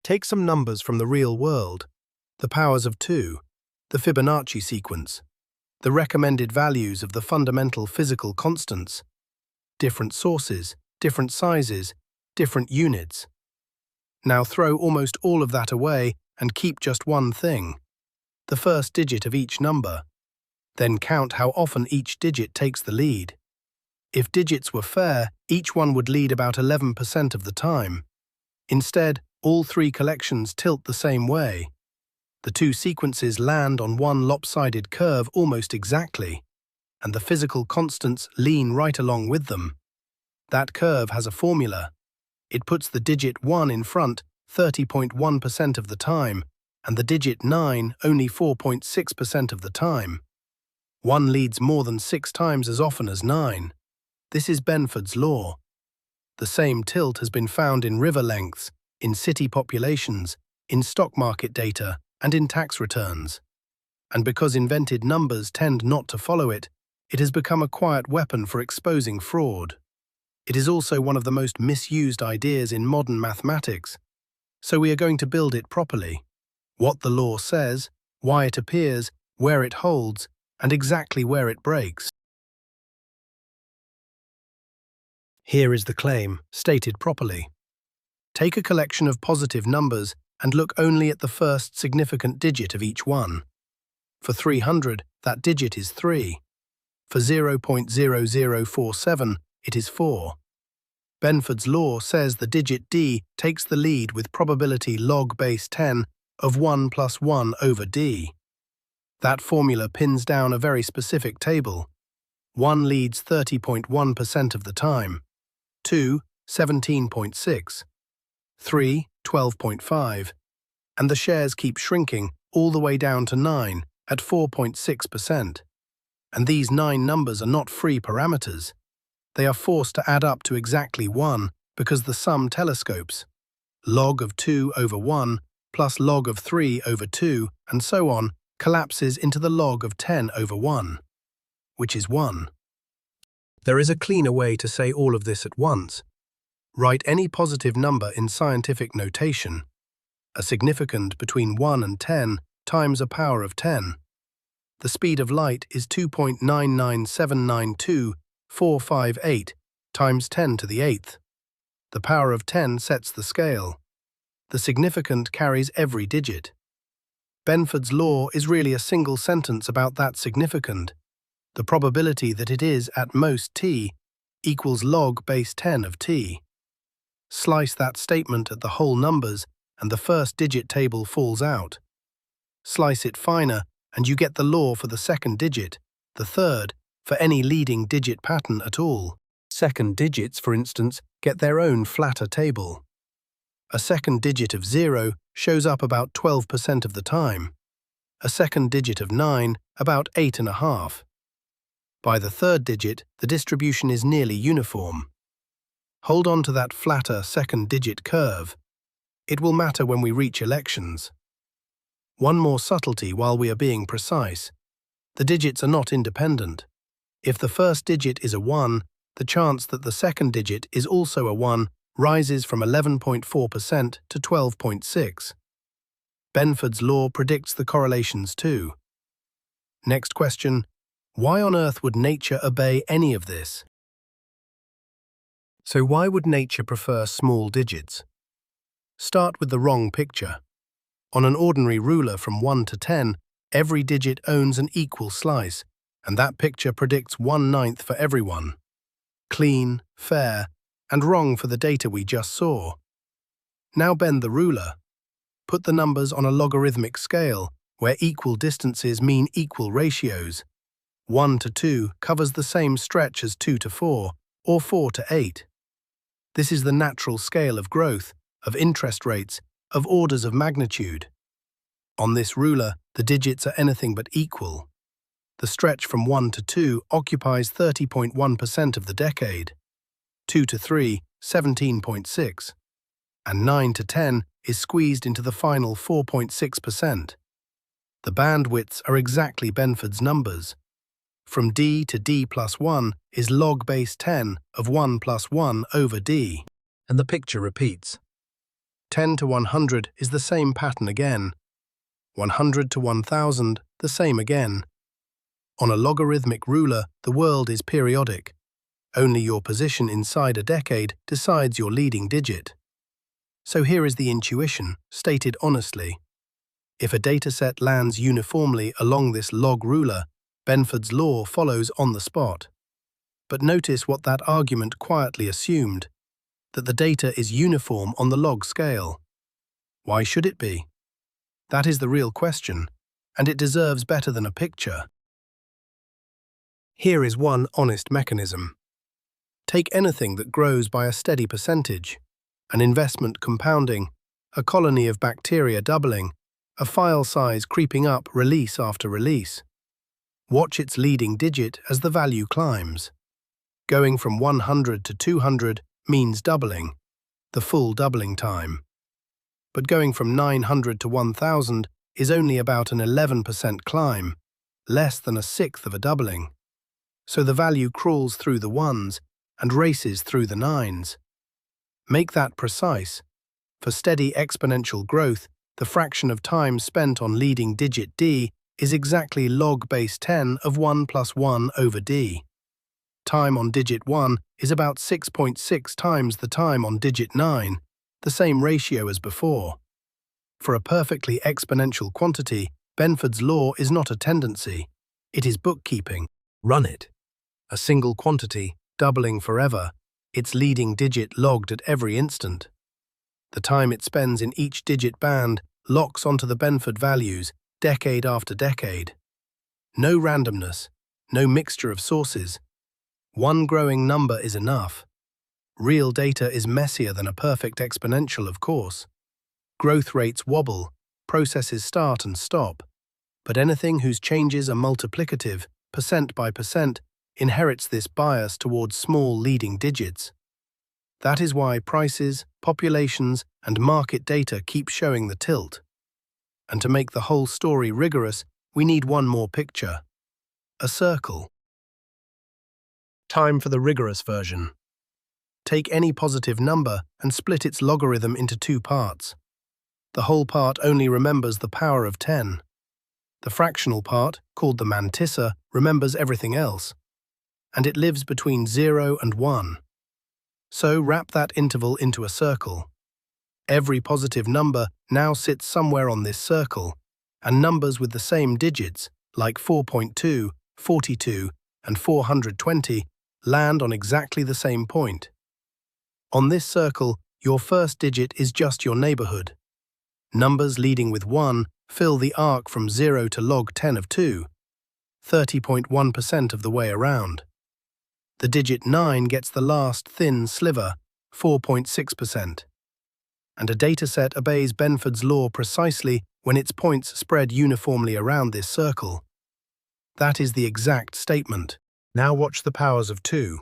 Take some numbers from the real world, the powers of 2, the Fibonacci sequence, the recommended values of the fundamental physical constants, different sources, different sizes, different units. Now throw almost all of that away and keep just one thing, the first digit of each number. Then count how often each digit takes the lead. If digits were fair, each one would lead about 11% of the time. Instead, all three collections tilt the same way. The two sequences land on one lopsided curve almost exactly, and the physical constants lean right along with them. That curve has a formula. It puts the digit 1 in front 30.1% of the time, and the digit 9 only 4.6% of the time. 1 leads more than 6 times as often as 9. This is Benford's law. The same tilt has been found in river lengths, in city populations, in stock market data, and in tax returns. And because invented numbers tend not to follow it, it has become a quiet weapon for exposing fraud. It is also one of the most misused ideas in modern mathematics, so we are going to build it properly. What the law says, why it appears, where it holds, and exactly where it breaks. Here is the claim, stated properly. Take a collection of positive numbers and look only at the first significant digit of each one. For 300, that digit is 3. For 0.0047, it is 4. Benford's law says the digit d takes the lead with probability log base 10 of 1 plus 1 over d. That formula pins down a very specific table. 1 leads 30.1% of the time, 2, 17.6, 3, 12.5, and the shares keep shrinking all the way down to 9 at 4.6%. And these 9 numbers are not free parameters. They are forced to add up to exactly 1 because the sum telescopes. Log of 2 over 1 plus log of 3 over 2 and so on collapses into the log of 10 over 1, which is 1. There is a cleaner way to say all of this at once. Write any positive number in scientific notation, a significand between 1 and 10 times a power of 10. The speed of light is 2.99792458 times 10 to the 8th. The power of 10 sets the scale. The significand carries every digit. Benford's law is really a single sentence about that significand. The probability that it is at most t equals log base 10 of t. Slice that statement at the whole numbers and the first digit table falls out. Slice it finer and you get the law for the second digit, the third, for any leading digit pattern at all. Second digits, for instance, get their own flatter table. A second digit of 0 shows up about 12% of the time. A second digit of 9 about 8.5%. By the third digit, the distribution is nearly uniform. Hold on to that flatter second digit curve. It will matter when we reach elections. One more subtlety while we are being precise. The digits are not independent. If the first digit is a 1, the chance that the second digit is also a 1 rises from 11.4% to 12.6%. Benford's law predicts the correlations too. Next question. Why on earth would nature obey any of this? So why would nature prefer small digits? Start with the wrong picture. On an ordinary ruler from 1 to 10, every digit owns an equal slice, and that picture predicts 1/9 for everyone. Clean, fair, and wrong for the data we just saw. Now bend the ruler. Put the numbers on a logarithmic scale, where equal distances mean equal ratios. 1 to 2 covers the same stretch as 2 to 4, or 4 to 8. This is the natural scale of growth, of interest rates, of orders of magnitude. On this ruler, the digits are anything but equal. The stretch from 1 to 2 occupies 30.1% of the decade, 2 to 3, 17.6%, and 9 to 10 is squeezed into the final 4.6%. The bandwidths are exactly Benford's numbers. From d to d plus 1 is log base 10 of 1 plus 1 over d. And the picture repeats. 10 to 100 is the same pattern again. 100 to 1000, the same again. On a logarithmic ruler, the world is periodic. Only your position inside a decade decides your leading digit. So here is the intuition, stated honestly. If a dataset lands uniformly along this log ruler, Benford's law follows on the spot. But notice what that argument quietly assumed, that the data is uniform on the log scale. Why should it be? That is the real question, and it deserves better than a picture. Here is one honest mechanism. Take anything that grows by a steady percentage, an investment compounding, a colony of bacteria doubling, a file size creeping up release after release. Watch its leading digit as the value climbs. Going from 100 to 200 means doubling, the full doubling time. But going from 900 to 1000 is only about an 11% climb, less than a sixth of a doubling. So the value crawls through the ones and races through the nines. Make that precise. For steady exponential growth, the fraction of time spent on leading digit d is exactly log base 10 of 1 plus 1 over d. Time on digit 1 is about 6.6 times the time on digit 9, the same ratio as before. For a perfectly exponential quantity, Benford's law is not a tendency, it is bookkeeping. Run it. A single quantity, doubling forever, its leading digit logged at every instant. The time it spends in each digit band locks onto the Benford values, decade after decade. No randomness, no mixture of sources. One growing number is enough. Real data is messier than a perfect exponential, of course. Growth rates wobble, processes start and stop, but anything whose changes are multiplicative, percent by percent, inherits this bias towards small leading digits. That is why prices, populations, and market data keep showing the tilt. And to make the whole story rigorous, we need one more picture. A circle. Time for the rigorous version. Take any positive number and split its logarithm into two parts. The whole part only remembers the power of 10. The fractional part, called the mantissa, remembers everything else. And it lives between 0 and 1. So wrap that interval into a circle. Every positive number now sits somewhere on this circle, and numbers with the same digits, like 4.2, 42, and 420, land on exactly the same point. On this circle, your first digit is just your neighborhood. Numbers leading with 1 fill the arc from 0 to log 10 of 2, 30.1% of the way around. The digit 9 gets the last thin sliver, 4.6%. And a dataset obeys Benford's law precisely when its points spread uniformly around this circle. That is the exact statement. Now watch the powers of 2.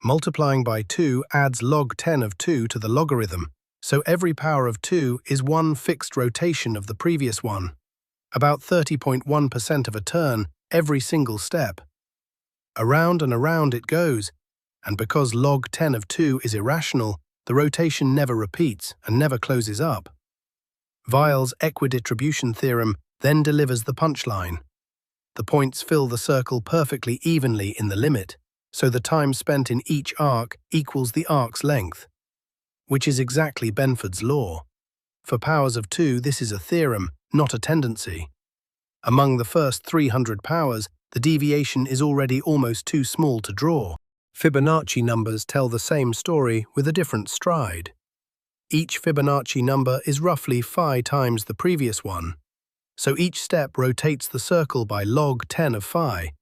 Multiplying by 2 adds log 10 of 2 to the logarithm, so every power of 2 is one fixed rotation of the previous one, about 30.1% of a turn every single step. Around and around it goes, and because log 10 of 2 is irrational, the rotation never repeats and never closes up. Weyl's equidistribution theorem then delivers the punchline. The points fill the circle perfectly evenly in the limit, so the time spent in each arc equals the arc's length, which is exactly Benford's law. For powers of 2, this is a theorem, not a tendency. Among the first 300 powers, the deviation is already almost too small to draw. Fibonacci numbers tell the same story with a different stride. Each Fibonacci number is roughly phi times the previous one, so each step rotates the circle by log 10 of phi,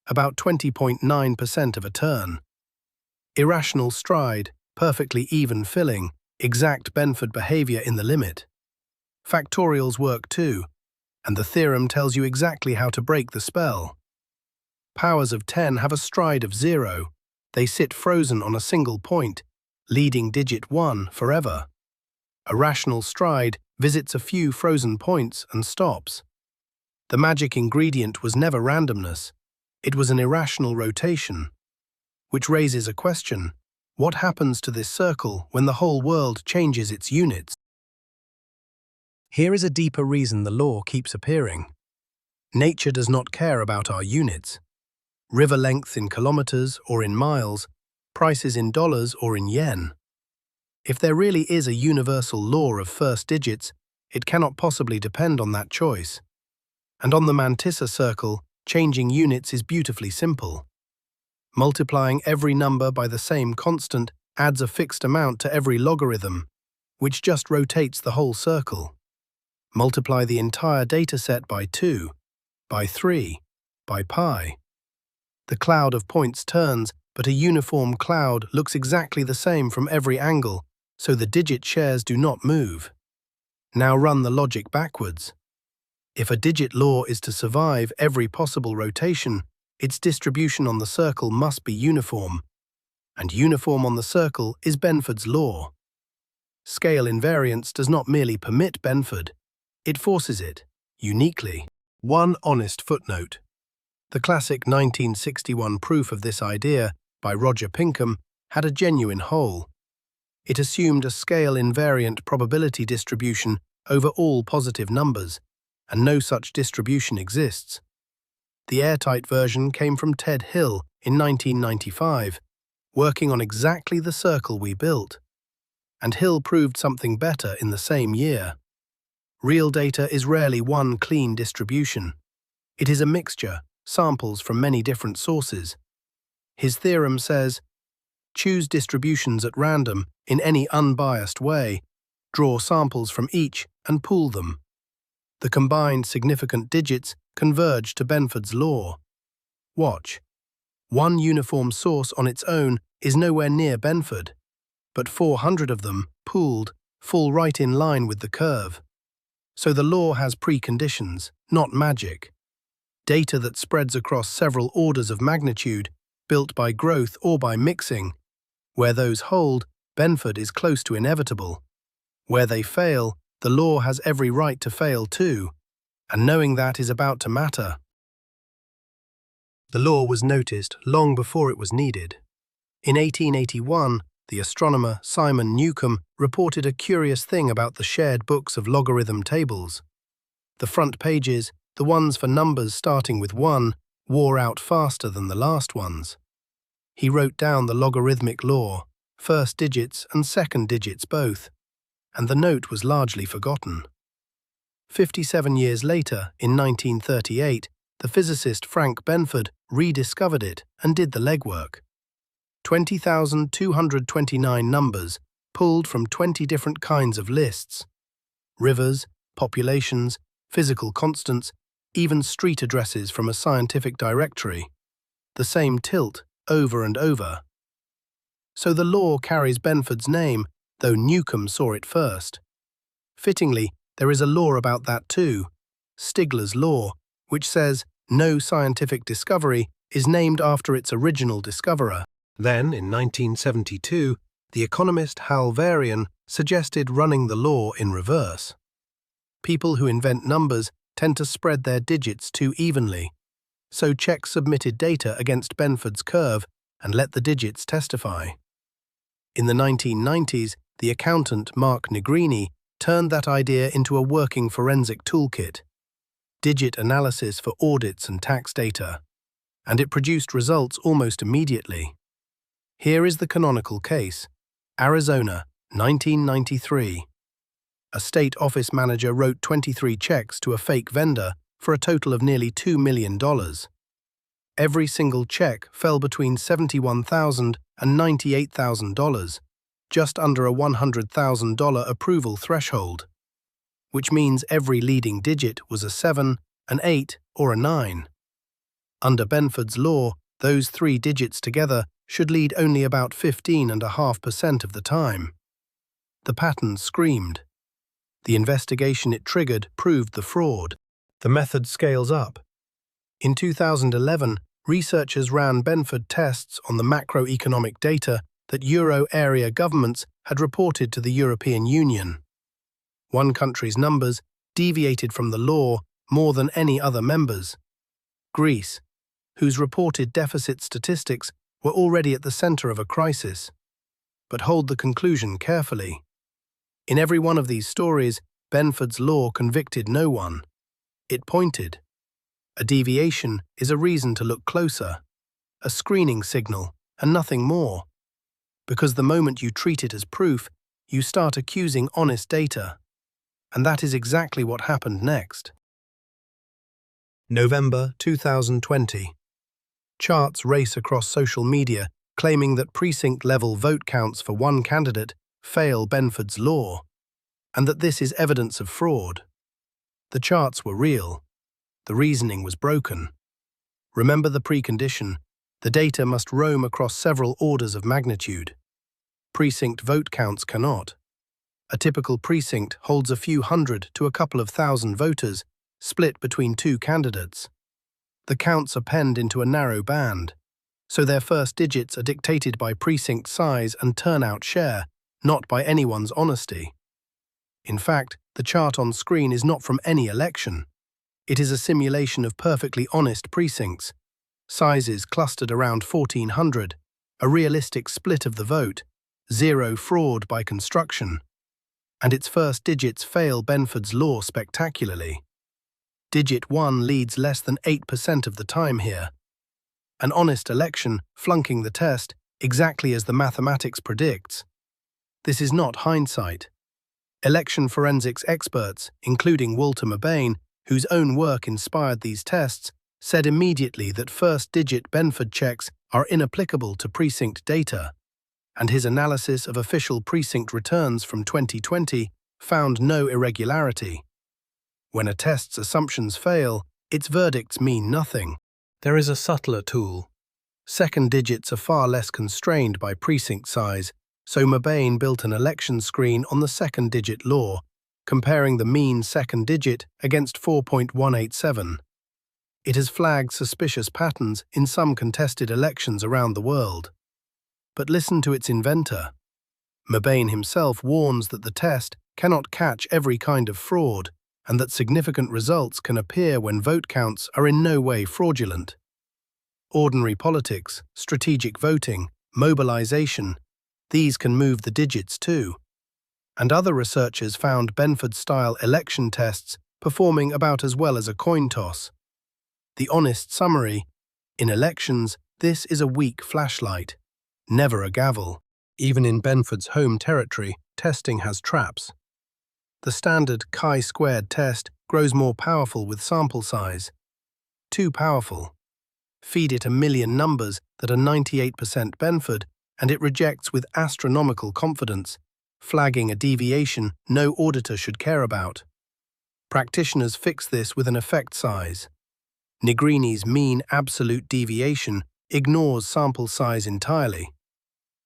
about 20.9% of a turn. Irrational stride, perfectly even filling, exact Benford behavior in the limit. Factorials work too, and the theorem tells you exactly how to break the spell. Powers of 10 have a stride of 0. They sit frozen on a single point, leading digit 1 forever. A rational stride visits a few frozen points and stops. The magic ingredient was never randomness. It was an irrational rotation. Which raises a question: what happens to this circle when the whole world changes its units? Here is a deeper reason the law keeps appearing. Nature does not care about our units. River length in kilometers or in miles, prices in dollars or in yen. If there really is a universal law of first digits, it cannot possibly depend on that choice. And on the mantissa circle, changing units is beautifully simple. Multiplying every number by the same constant adds a fixed amount to every logarithm, which just rotates the whole circle. Multiply the entire dataset by 2, by 3, by pi. The cloud of points turns, but a uniform cloud looks exactly the same from every angle, so the digit shares do not move. Now run the logic backwards. If a digit law is to survive every possible rotation, its distribution on the circle must be uniform. And uniform on the circle is Benford's law. Scale invariance does not merely permit Benford, it forces it, uniquely. One honest footnote. The classic 1961 proof of this idea by Roger Pinkham had a genuine hole. It assumed a scale-invariant probability distribution over all positive numbers, and no such distribution exists. The airtight version came from Ted Hill in 1995, working on exactly the circle we built. And Hill proved something better in the same year. Real data is rarely one clean distribution. It is a mixture, samples from many different sources. His theorem says, choose distributions at random in any unbiased way, draw samples from each and pool them. The combined significant digits converge to Benford's law. Watch. One uniform source on its own is nowhere near Benford, but 400 of them, pooled, fall right in line with the curve. So the law has preconditions, not magic. Data that spreads across several orders of magnitude, built by growth or by mixing. Where those hold, Benford is close to inevitable. Where they fail, the law has every right to fail too, and knowing that is about to matter. The law was noticed long before it was needed. In 1881, the astronomer Simon Newcomb reported a curious thing about the shared books of logarithm tables. The front pages, the ones for numbers starting with 1, wore out faster than the last ones. He wrote down the logarithmic law, first digits and second digits both, and the note was largely forgotten. 57 years later, in 1938, the physicist Frank Benford rediscovered it and did the legwork. 20,229 numbers pulled from 20 different kinds of lists. Rivers, populations, physical constants, even street addresses from a scientific directory. The same tilt, over and over. So the law carries Benford's name, though Newcomb saw it first. Fittingly, there is a law about that too, Stigler's law, which says no scientific discovery is named after its original discoverer. Then, in 1972, the economist Hal Varian suggested running the law in reverse. People who invent numbers tend to spread their digits too evenly, so check submitted data against Benford's curve and let the digits testify. In the 1990s, the accountant Mark Negrini turned that idea into a working forensic toolkit, digit analysis for audits and tax data, and it produced results almost immediately. Here is the canonical case. Arizona, 1993. A state office manager wrote 23 checks to a fake vendor for a total of nearly $2 million. Every single check fell between $71,000 and $98,000, just under a $100,000 approval threshold, which means every leading digit was a 7, an 8, or a 9. Under Benford's law, those three digits together should lead only about 15.5% of the time. The pattern screamed. The investigation it triggered proved the fraud. The method scales up. In 2011, researchers ran Benford tests on the macroeconomic data that euro area governments had reported to the European Union. One country's numbers deviated from the law more than any other members. Greece, whose reported deficit statistics were already at the center of a crisis. But hold the conclusion carefully. In every one of these stories, Benford's law convicted no one. It pointed. A deviation is a reason to look closer, a screening signal, and nothing more. Because the moment you treat it as proof, you start accusing honest data. And that is exactly what happened next. November 2020. Charts race across social media claiming that precinct-level vote counts for one candidate fail Benford's law, and that this is evidence of fraud. The charts were real. The reasoning was broken. Remember the precondition: the data must roam across several orders of magnitude. Precinct vote counts cannot. A typical precinct holds a few hundred to a couple of thousand voters, split between two candidates. The counts are penned into a narrow band, so their first digits are dictated by precinct size and turnout share, not by anyone's honesty. In fact, the chart on screen is not from any election. It is a simulation of perfectly honest precincts, sizes clustered around 1,400, a realistic split of the vote, zero fraud by construction. And its first digits fail Benford's law spectacularly. Digit 1 leads less than 8% of the time here. An honest election flunking the test exactly as the mathematics predicts. This is not hindsight. Election forensics experts, including Walter Mabane, whose own work inspired these tests, said immediately that first-digit Benford checks are inapplicable to precinct data, and his analysis of official precinct returns from 2020 found no irregularity. When a test's assumptions fail, its verdicts mean nothing. There is a subtler tool. Second digits are far less constrained by precinct size, so Mabane built an election screen on the second-digit law, comparing the mean second digit against 4.187. It has flagged suspicious patterns in some contested elections around the world. But listen to its inventor. Mabane himself warns that the test cannot catch every kind of fraud, and that significant results can appear when vote counts are in no way fraudulent. Ordinary politics, strategic voting, mobilization, these can move the digits too. And other researchers found Benford-style election tests performing about as well as a coin toss. The honest summary: in elections, this is a weak flashlight, never a gavel. Even in Benford's home territory, testing has traps. The standard chi-squared test grows more powerful with sample size. Too powerful. Feed it a million numbers that are 98% Benford, and it rejects with astronomical confidence, flagging a deviation no auditor should care about. Practitioners fix this with an effect size. Nigrini's mean absolute deviation ignores sample size entirely.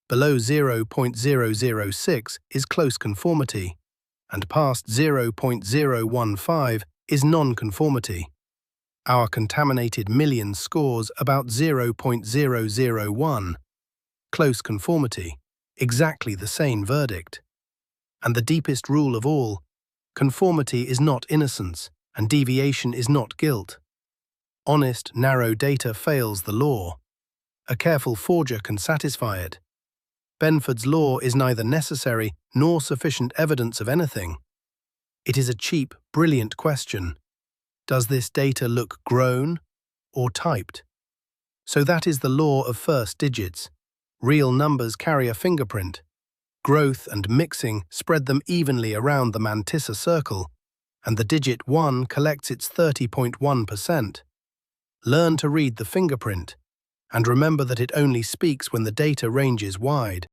Below 0.006 is close conformity, and past 0.015 is non-conformity. Our contaminated million scores about 0.001. Close conformity, exactly the same verdict. And the deepest rule of all: conformity is not innocence, and deviation is not guilt. Honest, narrow data fails the law. A careful forger can satisfy it. Benford's law is neither necessary nor sufficient evidence of anything. It is a cheap, brilliant question. Does this data look grown or typed? So that is the law of first digits. Real numbers carry a fingerprint. Growth and mixing spread them evenly around the mantissa circle, and the digit 1 collects its 30.1%. Learn to read the fingerprint, and remember that it only speaks when the data range is wide.